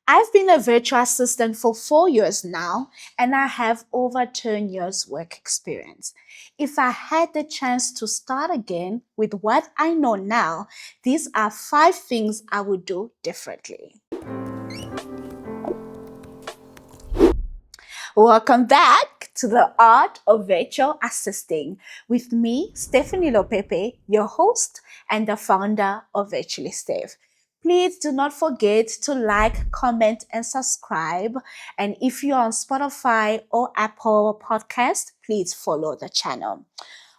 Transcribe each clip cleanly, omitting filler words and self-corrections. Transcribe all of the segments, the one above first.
I've been a virtual assistant for 4 years now, and I have over 10 years work experience. If I had the chance to start again with what I know now, these are 5 things I would do differently. Welcome back to the Art of Virtual Assisting with me, Stephanie Lopepe, your host and the founder of Virtually Steph. Please do not forget to like, comment, and subscribe. And if you're on Spotify or Apple Podcast, please follow the channel.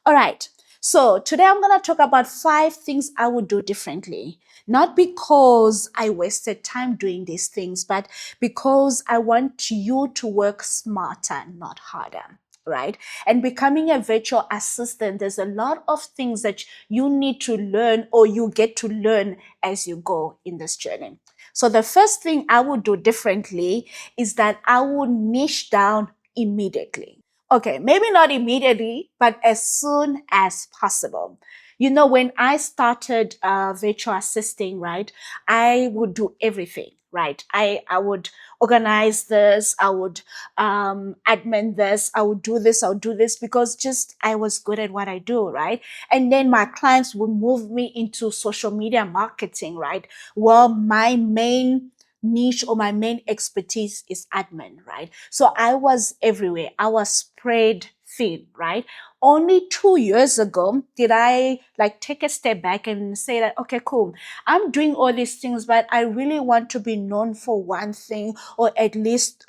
All right. So today I'm going to talk about 5 things I would do differently. Not because I wasted time doing these things, but because I want you to work smarter, not harder. Right? And becoming a virtual assistant, there's a lot of things that you need to learn or you get to learn as you go in this journey. So the first thing I would do differently is that I would niche down immediately. Okay, maybe not immediately, but as soon as possible. You know, when I started virtual assisting, right, I would do everything, right? I would organize this, I would admin this, I would do this, I would do this because just I was good at what I do, right? And then my clients would move me into social media marketing, right? Well, my main niche or my main expertise is admin, right? So I was everywhere. I was spread thin, right? Only 2 years ago did I like take a step back and say that, okay, cool. I'm doing all these things, but I really want to be known for one thing or at least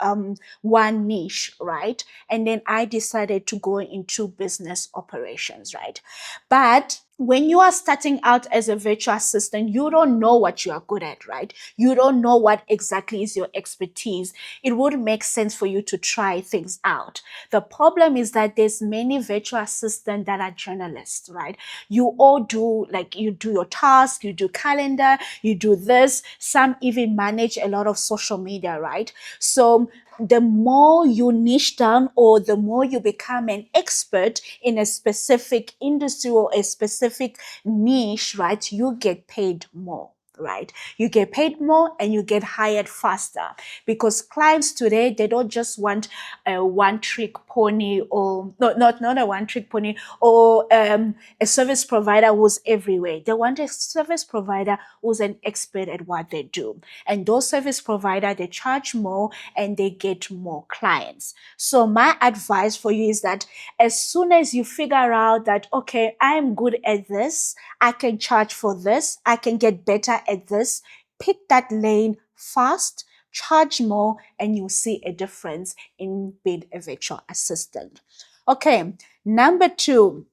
one niche, right? And then I decided to go into business operations, right? But when you are starting out as a virtual assistant, you don't know what you are good at, right? You don't know what exactly is your expertise. It would make sense for you to try things out. The problem is that there's many virtual assistants that are journalists, right? You all do, like, you do your task, you do calendar, you do this. Some even manage a lot of social media, right? So the more you niche down or the more you become an expert in a specific industry or a specific niche, right, you get paid more. Right? You get paid more and you get hired faster because clients today, they don't just want a one trick pony or not a one trick pony or a service provider who's everywhere. They want a service provider who's an expert at what they do. And those service provider, they charge more and they get more clients. So my advice for you is that as soon as you figure out that, okay, I'm good at this, I can charge for this, I can get better at this, pick that lane fast, charge more, and you'll see a difference in being a virtual assistant. Okay, number 2,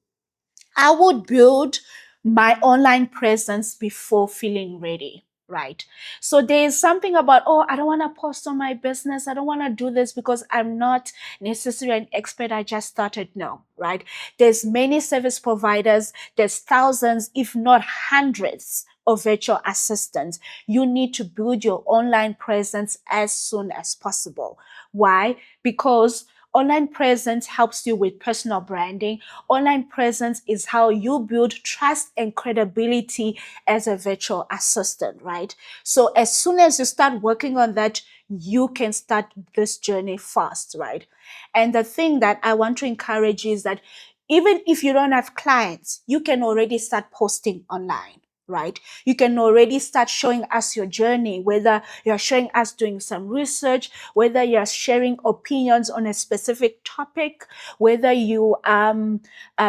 I would build my online presence before feeling ready. Right. So there's something about, oh, I don't want to post on my business. I don't want to do this because I'm not necessarily an expert. I just started. No, right? There's many service providers. There's thousands, if not hundreds of virtual assistants. You need to build your online presence as soon as possible. Why? Because online presence helps you with personal branding. Online presence is how you build trust and credibility as a virtual assistant, right? So as soon as you start working on that, you can start this journey fast, right? And the thing that I want to encourage you is that even if you don't have clients, you can already start posting online, right? You can already start showing us your journey, whether you're showing us doing some research, whether you're sharing opinions on a specific topic, whether you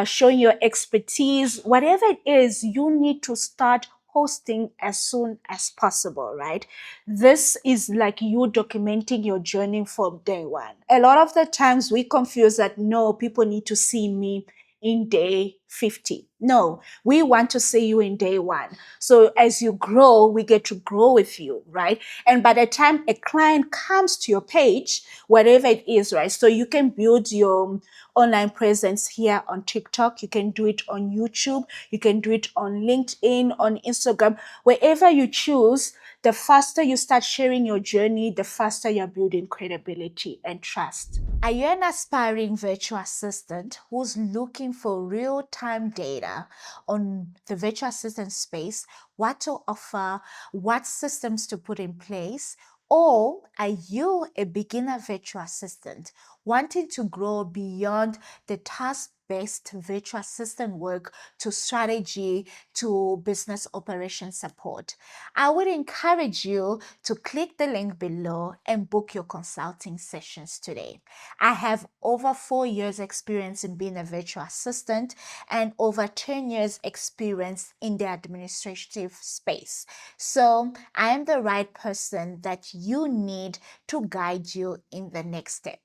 showing your expertise, whatever it is, you need to start posting as soon as possible, right? This is like you documenting your journey from day one. A lot of the times we confuse that, no, people need to see me in day 50. No, we want to see you in day one. So as you grow, we get to grow with you, right? And by the time a client comes to your page, whatever it is, right? So you can build your online presence here on TikTok. You can do it on YouTube. You can do it on LinkedIn, on Instagram, wherever you choose. The faster you start sharing your journey, the faster you're building credibility and trust. Are you an aspiring virtual assistant who's looking for real-time data on the virtual assistant space, what to offer, what systems to put in place? Or are you a beginner virtual assistant wanting to grow beyond the task-based virtual assistant work to strategy to business operation support? I would encourage you to click the link below and book your consulting sessions today. I have over 4 years experience in being a virtual assistant and over 10 years experience in the administrative space. So I am the right person that you need to guide you in the next step.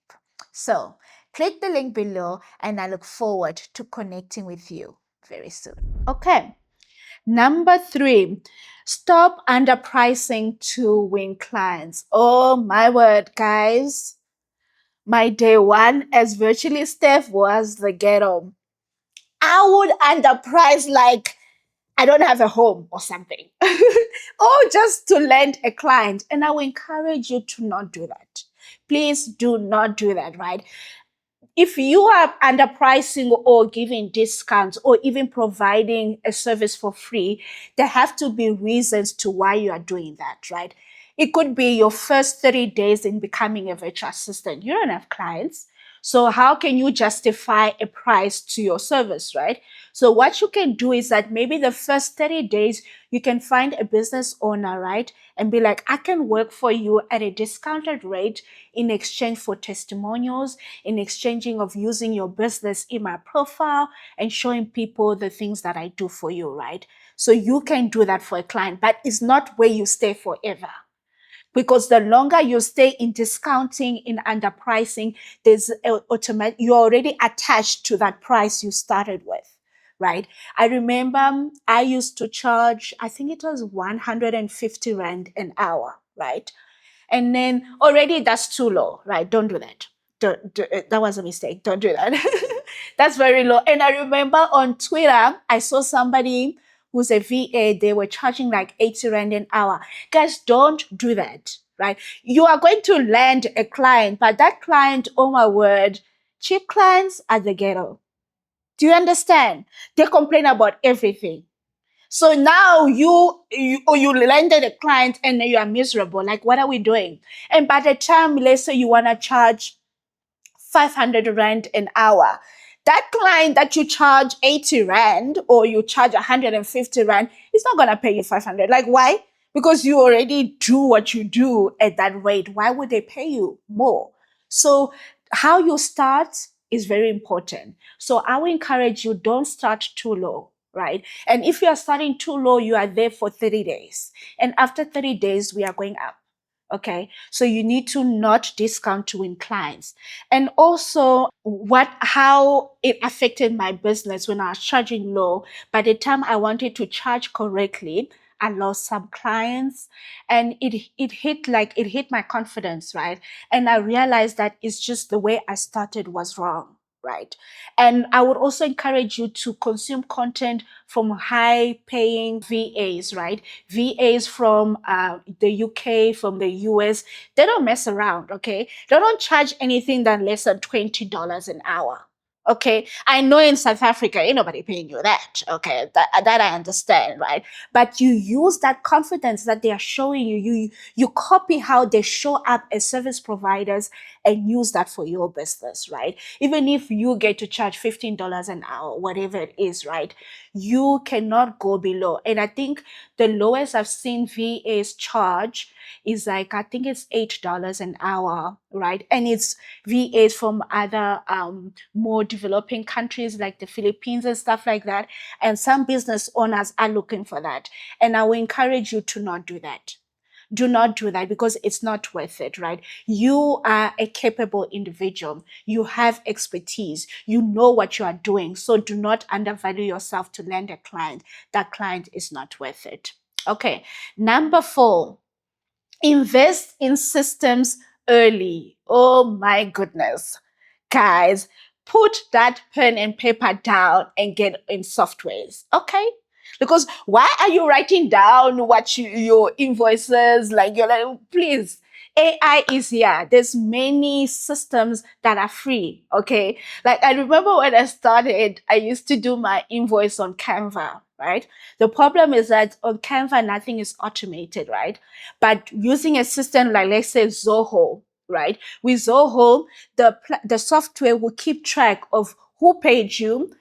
So click the link below and I look forward to connecting with you very soon. Okay. Number 3, stop underpricing to win clients. Oh my word, guys. My day one as virtually Steph was the ghetto. I would underprice like I don't have a home or something. Or just to lend a client. And I will encourage you to not do that. Please do not do that, right? If you are underpricing or giving discounts or even providing a service for free, there have to be reasons to why you are doing that, right? It could be your first 30 days in becoming a virtual assistant. You don't have clients. So how can you justify a price to your service, right? So what you can do is that maybe the first 30 days, you can find a business owner, right? And be like, I can work for you at a discounted rate in exchange for testimonials, in exchanging of using your business in my profile and showing people the things that I do for you, right? So you can do that for a client, but it's not where you stay forever. Because the longer you stay in discounting, in underpricing, there's automatic, you're already attached to that price you started with, right? I remember I used to charge, I think it was 150 Rand an hour, right? And then already that's too low, right? Don't do that. That was a mistake. Don't do that. That's very low. And I remember on Twitter, I saw somebody who's a VA, they were charging like 80 Rand an hour. Guys, don't do that, right? You are going to land a client, but that client, oh my word, cheap clients are the ghetto. Do you understand? They complain about everything. So now you landed a client and you are miserable. Like, what are we doing? And by the time, let's say you want to charge 500 Rand an hour, that client that you charge 80 Rand or you charge 150 Rand is not going to pay you 500. Like, why? Because you already do what you do at that rate. Why would they pay you more? So how you start is very important. So I will encourage you, don't start too low, right? And if you are starting too low, you are there for 30 days. And after 30 days, we are going up. Okay. So you need to not discount to win clients. And also how it affected my business when I was charging low. By the time I wanted to charge correctly, I lost some clients and it hit my confidence, right? And I realized that it's just the way I started was wrong, right? And I would also encourage you to consume content from high paying VAs, right? VAs from the UK, from the US, they don't mess around, okay? They don't charge anything than less than $20 an hour. Okay, I know in South Africa, ain't nobody paying you that. Okay, that I understand, right? But you use that confidence that they are showing you. You copy how they show up as service providers and use that for your business, right? Even if you get to charge $15 an hour, whatever it is, right? You cannot go below. And I think the lowest I've seen VAs charge is like, I think it's $8 an hour, right? And it's VAs from other more developing countries like the Philippines and stuff like that. And some business owners are looking for that. And I will encourage you to not do that. Do not do that because it's not worth it, right? You are a capable individual. You have expertise. You know what you are doing. So do not undervalue yourself to land a client. That client is not worth it. Okay. Number 4, invest in systems early. Oh my goodness. Guys, put that pen and paper down and get in softwares. Okay? Because why are you writing down what your invoices, like you're like, please, AI is here. There's many systems that are free. Okay. Like I remember when I started, I used to do my invoice on Canva, right? The problem is that on Canva, nothing is automated, right? But using a system like, let's say, Zoho, right? With Zoho, the software will keep track of who paid you.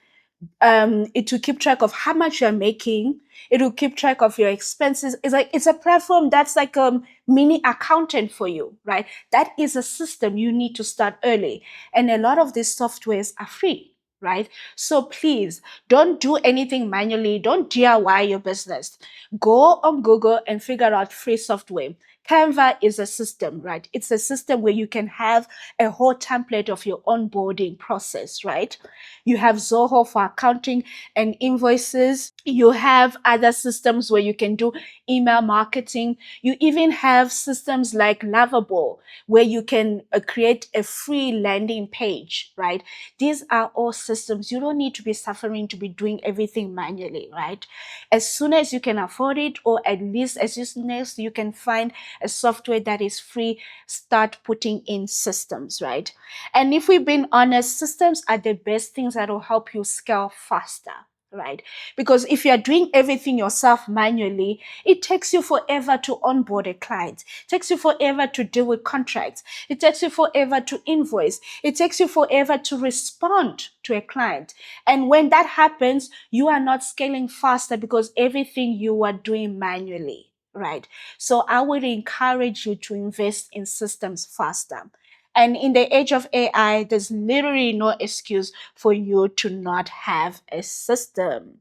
It will keep track of how much you're making. It will keep track of your expenses. It's like it's a platform that's like a mini accountant for you, right? That is a system you need to start early. And a lot of these softwares are free, right? So please don't do anything manually. Don't DIY your business. Go on Google and figure out free software. Canva is a system, right? It's a system where you can have a whole template of your onboarding process, right? You have Zoho for accounting and invoices. You have other systems where you can do email marketing. You even have systems like Lovable where you can create a free landing page, right? These are all systems. You don't need to be suffering to be doing everything manually, right? As soon as you can afford it, or at least as soon as you can find a software that is free, start putting in systems, right? And if we've been honest, systems are the best things that will help you scale faster, right? Because if you're doing everything yourself manually, it takes you forever to onboard a client. It takes you forever to deal with contracts. It takes you forever to invoice. It takes you forever to respond to a client. And when that happens, you are not scaling faster because everything you are doing manually, right? So I would encourage you to invest in systems faster. And in the age of AI, there's literally no excuse for you to not have a system.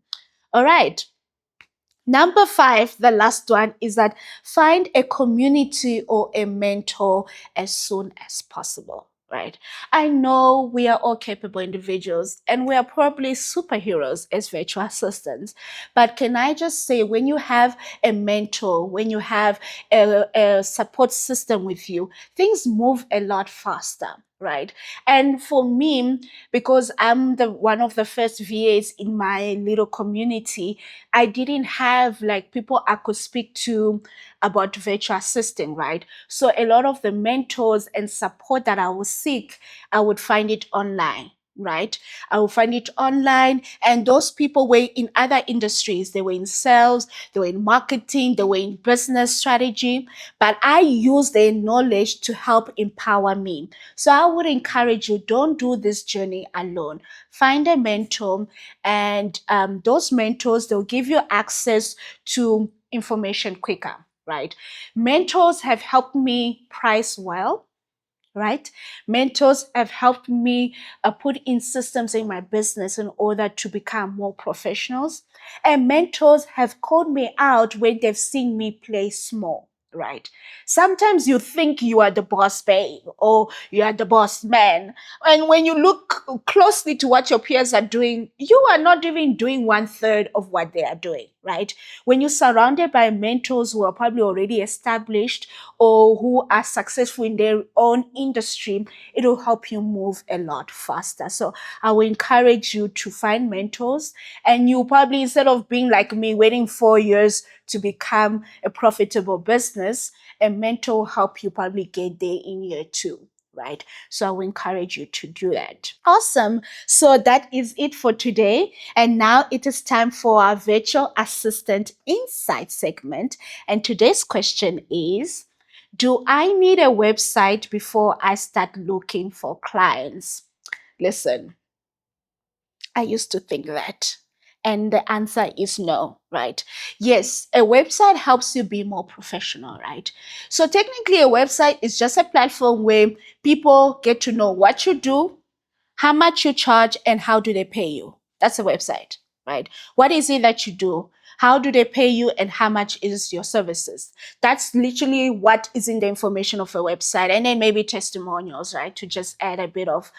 All right. Number five, the last one, is that find a community or a mentor as soon as possible, right? I know we are all capable individuals and we are probably superheroes as virtual assistants. But can I just say, when you have a mentor, when you have a support system with you, things move a lot faster, right? And for me, because I'm the one of the first VAs in my little community, I didn't have like people I could speak to about virtual assisting, right? So a lot of the mentors and support that I would seek, I would find it online. Right? I will find it online. And those people were in other industries. They were in sales, they were in marketing, they were in business strategy. But I use their knowledge to help empower me. So I would encourage you, don't do this journey alone. Find a mentor, and those mentors, they'll give you access to information quicker, right? Mentors have helped me price well, right? Mentors have helped me put in systems in my business in order to become more professionals. And mentors have called me out when they've seen me play small, right? Sometimes you think you are the boss babe or you are the boss man. And when you look closely to what your peers are doing, you are not even doing one third of what they are doing, right? When you're surrounded by mentors who are probably already established or who are successful in their own industry, it will help you move a lot faster. So I will encourage you to find mentors, and you probably, instead of being like me, waiting 4 years to become a profitable business, a mentor will help you probably get there in year two. Right. So I will encourage you to do that. Awesome. So that is it for today. And now it is time for our virtual assistant insight segment. And today's question is, do I need a website before I start looking for clients? Listen, I used to think that. And the answer is no, right? Yes, a website helps you be more professional, right? So technically, a website is just a platform where people get to know what you do, how much you charge, and how do they pay you. That's a website, right? What is it that you do? How do they pay you, and how much is your services? That's literally what is in the information of a website. And then maybe testimonials, right? To just add a bit of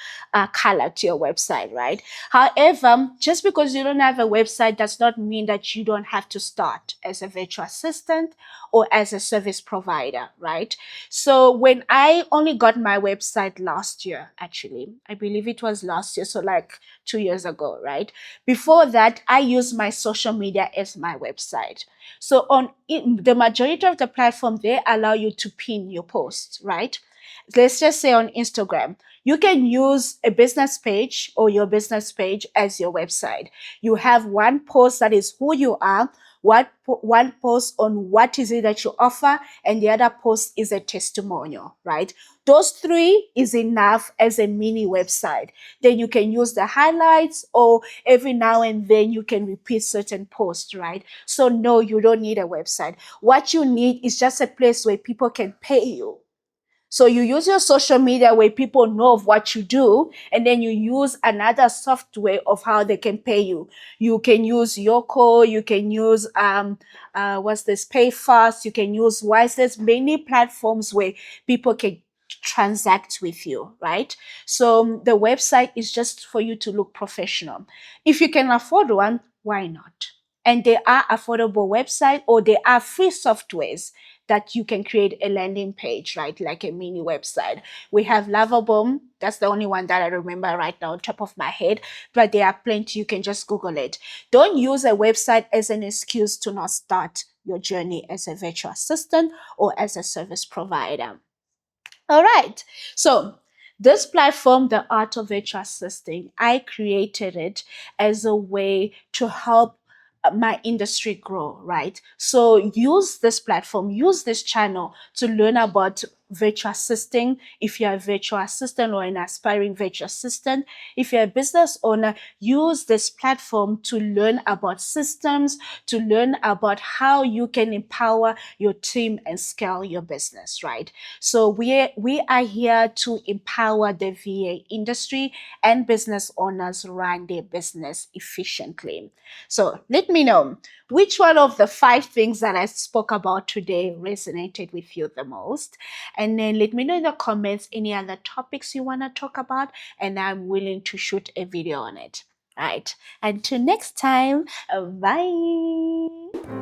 color to your website, right? However, just because you don't have a website does not mean that you don't have to start as a virtual assistant or as a service provider, right? So when I only got my website last year, actually, I believe it was last year, so like 2 years ago, right? Before that, I used my social media as my my website. So the majority of the platform, they allow you to pin your posts, right? Let's just say on Instagram, you can use a business page or your business page as your website. You have one post that is who you are, one post on what is it that you offer, and the other post is a testimonial, right? Those three is enough as a mini website. Then you can use the highlights, or every now and then you can repeat certain posts, right? So no, you don't need a website. What you need is just a place where people can pay you. So you use your social media where people know of what you do, and then you use another software of how they can pay you. You can use Yoko, you can use what's this, PayFast, you can use Wise. There's many platforms where people can transact with you, right? So the website is just for you to look professional. If you can afford one, why not? And there are affordable websites, or there are free softwares that you can create a landing page, right? Like a mini website. We have Lavaboom. That's the only one that I remember right now on top of my head, but there are plenty. You can just Google it. Don't use a website as an excuse to not start your journey as a virtual assistant or as a service provider. All right. So this platform, the Art of Virtual Assisting, I created it as a way to help my industry grow, right? So use this platform, use this channel to learn about virtual assisting. If you're a virtual assistant or an aspiring virtual assistant, if you're a business owner, use this platform to learn about systems, to learn about how you can empower your team and scale your business, right? So we are here to empower the VA industry and business owners run their business efficiently. So let me know which one of the 5 things that I spoke about today resonated with you the most. And then let me know in the comments any other topics you want to talk about, and I'm willing to shoot a video on it. All right. Until next time, bye.